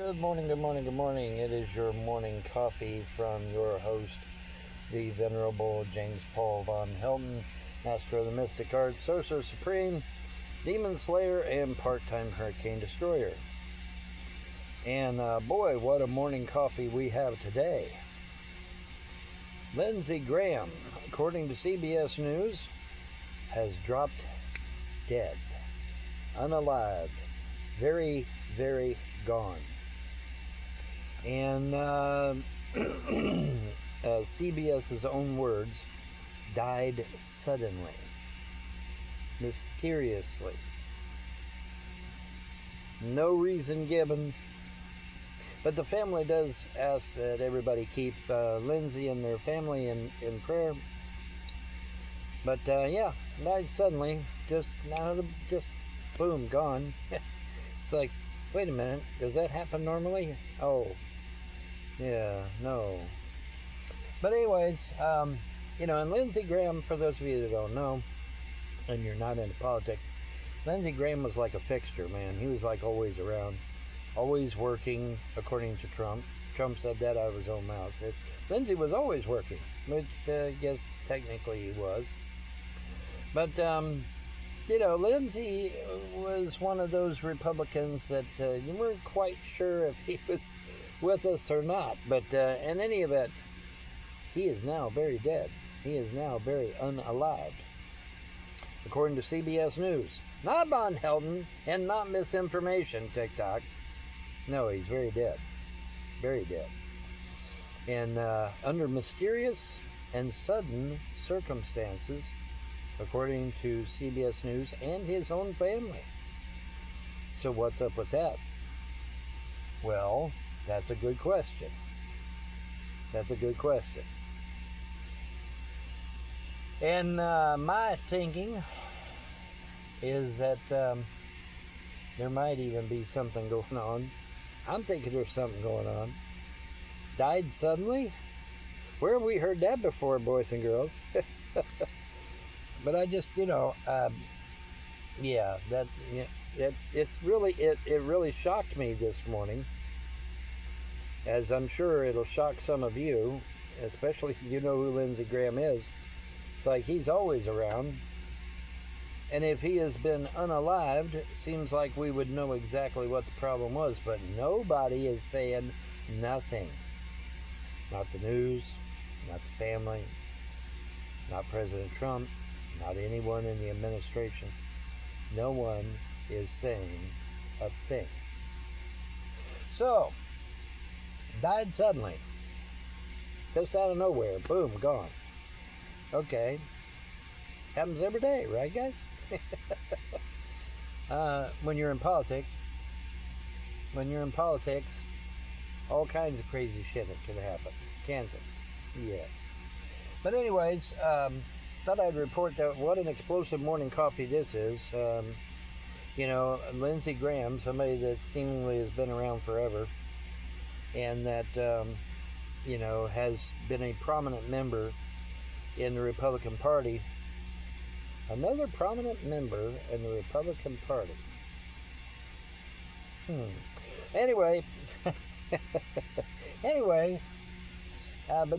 Good morning, good morning, good morning. It is your morning coffee from your host, the Venerable James Paul Von Helton, Master of the Mystic Arts, Sorcerer Supreme, Demon Slayer, and part-time Hurricane Destroyer. And boy, what a morning coffee we have today. Lindsey Graham, according to CBS News, has dropped dead, unalived, very, very gone. And CBS's own words, died suddenly, mysteriously. No reason given. But the family does ask that everybody keep Lindsey and their family in prayer. But yeah, died suddenly, just boom, gone. It's like, wait a minute, does that happen normally? Oh, yeah, no. But anyways, and Lindsey Graham, for those of you that don't know, and you're not into politics, Lindsey Graham was like a fixture, man. He was like always around, always working, according to Trump. Trump said that out of his own mouth. Lindsey was always working, which I guess technically he was. But, Lindsey was one of those Republicans that you weren't quite sure if he was with us or not. But in any event, he is now very dead. He is now very unalived, according to CBS News. Not Von Helton and not misinformation, TikTok. No, he's very dead. Very dead. And under mysterious and sudden circumstances, according to CBS News and his own family. So what's up with that? Well, that's a good question. That's a good question. And my thinking is that there might even be something going on. I'm thinking there's something going on. Died suddenly? Where have we heard that before, boys and girls? But I just, it really shocked me this morning, as I'm sure it'll shock some of you, especially if you know who Lindsey Graham is. It's like he's always around, and if he has been unalived, it seems like we would know exactly what the problem was, but nobody is saying nothing. Not the news, not the family, not President Trump, not anyone in the administration. No one is saying a thing. So, died suddenly. Just out of nowhere. Boom, gone. Okay. Happens every day, right, guys? When you're in politics, all kinds of crazy shit can happen. Can't it? Yes. But anyways, thought I'd report that what an explosive morning coffee this is. Lindsey Graham, somebody that seemingly has been around forever, and that, has been a prominent member in the Republican Party. Another prominent member in the Republican Party. Anyway, but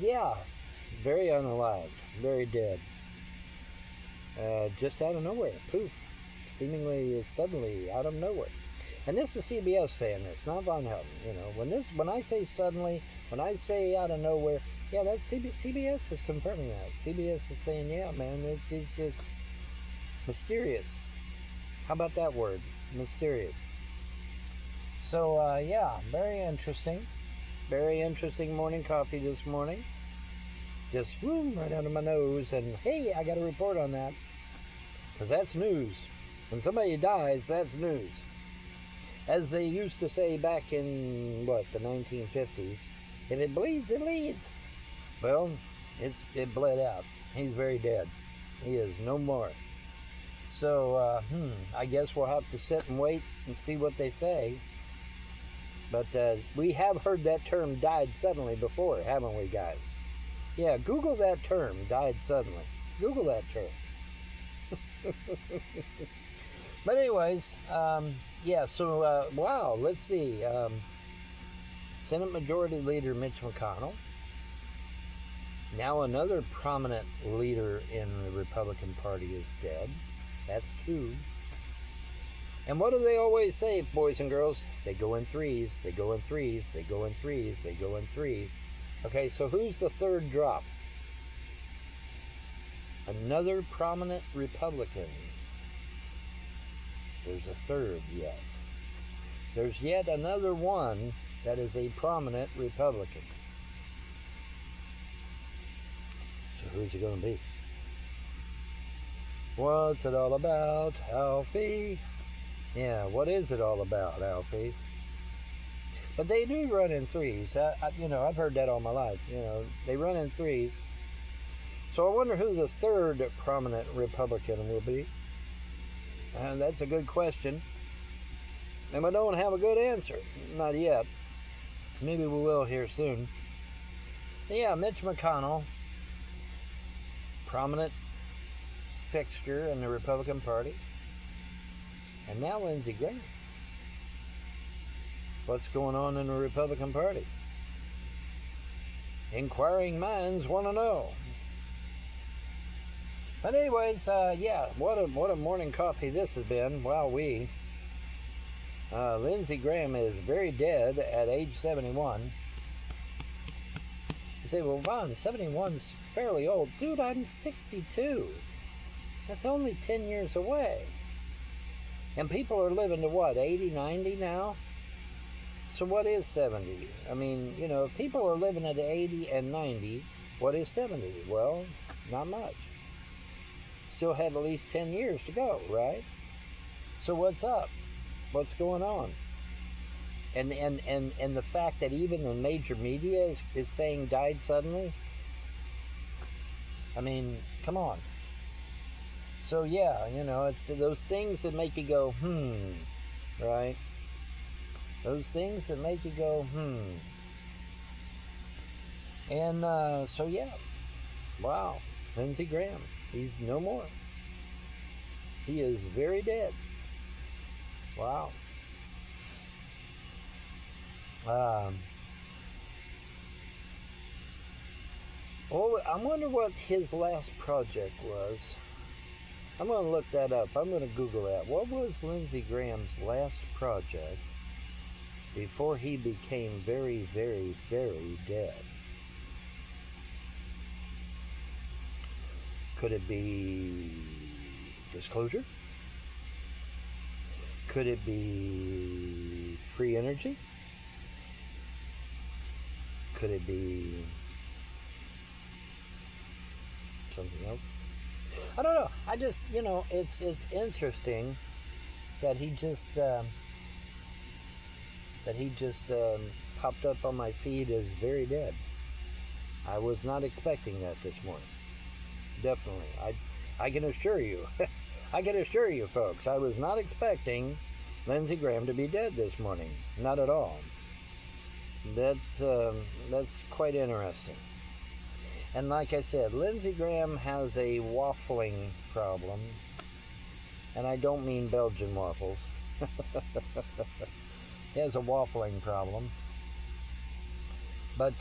yeah, very unalived, very dead. Just out of nowhere, poof, seemingly suddenly out of nowhere. And this is CBS saying this, not Von Helton. When I say suddenly, when I say out of nowhere, yeah, that's CBS is confirming that. CBS is saying, yeah, man, it's just mysterious. How about that word, mysterious? So yeah, very interesting morning coffee this morning. Just right under my nose, and hey, I got a report on that, because that's news. When somebody dies, that's news. As they used to say back in the 1950s, if it bleeds, it leads. Well, it bled out. He's very dead. He is no more. So I guess we'll have to sit and wait and see what they say. But we have heard that term "died suddenly" before, haven't we, guys? Yeah, Google that term, died suddenly. Google that term. But anyways, yeah, so, wow, let's see. Senate Majority Leader Mitch McConnell. Now another prominent leader in the Republican Party is dead. That's two. And what do they always say, boys and girls? They go in threes, they go in threes, they go in threes, they go in threes. Okay, so who's the third drop? Another prominent Republican. There's a third yet. There's yet another one that is a prominent Republican. So who's it going to be? What's it all about, Alfie? Yeah, what is it all about, Alfie? But they do run in threes. I've heard that all my life. They run in threes. So I wonder who the third prominent Republican will be. And that's a good question. And I don't have a good answer. Not yet. Maybe we will here soon. Yeah, Mitch McConnell, prominent fixture in the Republican Party. And now Lindsey Graham. What's going on in the Republican Party? Inquiring minds want to know. But anyways, what a morning coffee this has been. Wowee. Lindsey Graham is very dead at age 71. You say, well, Ron, 71's fairly old. Dude, I'm 62. That's only 10 years away. And people are living to what, 80, 90 now? So what is 70? I mean, if people are living at 80 and 90, what is 70? Well, not much. Still had at least 10 years to go, right? So what's up? What's going on? And the fact that even the major media is saying died suddenly? I mean, come on. So yeah, it's those things that make you go, right? Those things that make you go, And so yeah, wow, Lindsey Graham, he's no more. He is very dead. Wow. I wonder what his last project was. I'm going to look that up. I'm going to Google that. What was Lindsey Graham's last project before he became very, very, very dead? Could it be disclosure? Could it be free energy? Could it be something else? I don't know. I just, it's interesting that he just popped up on my feed as very dead. I was not expecting that this morning. Definitely. I can assure you, folks, I was not expecting Lindsey Graham to be dead this morning. Not at all. That's quite interesting. And like I said, Lindsey Graham has a waffling problem. And I don't mean Belgian waffles. He has a waffling problem. But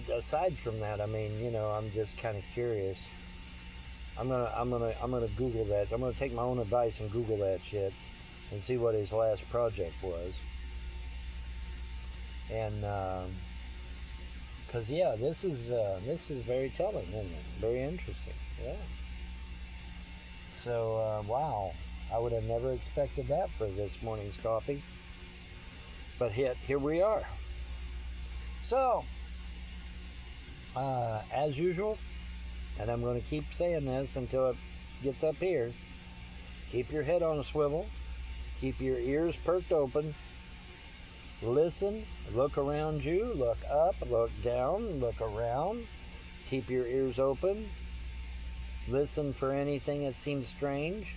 aside from that, I mean, I'm just kind of curious. I'm gonna Google that. I'm gonna take my own advice and Google that shit and see what his last project was. And because this is very telling, isn't it? Very interesting. Yeah. So wow, I would have never expected that for this morning's coffee. But here we are. So as usual. And I'm going to keep saying this until it gets up here. Keep your head on a swivel. Keep your ears perked open. Listen. Look around you. Look up. Look down. Look around. Keep your ears open. Listen for anything that seems strange.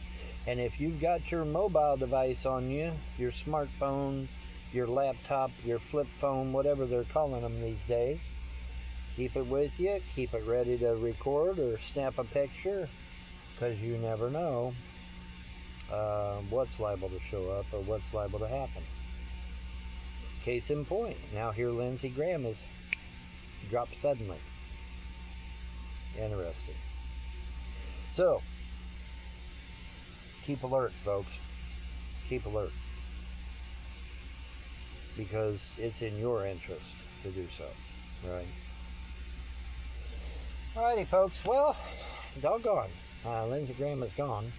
And if you've got your mobile device on you, your smartphone, your laptop, your flip phone, whatever they're calling them these days, keep it with you. Keep it ready to record or snap a picture, because you never know what's liable to show up or what's liable to happen. Case in point, now here Lindsey Graham is dropped suddenly. Interesting. So, keep alert, folks. Keep alert. Because it's in your interest to do so, right? Alrighty, folks. Well, doggone. Lindsey Graham is gone.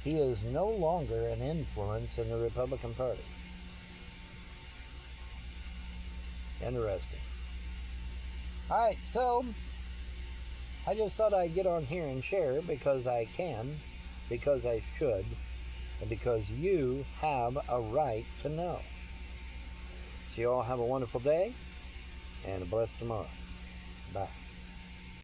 He is no longer an influence in the Republican Party. Interesting. Alright, so I just thought I'd get on here and share because I can, because I should, and because you have a right to know. So you all have a wonderful day and a blessed tomorrow. Bye.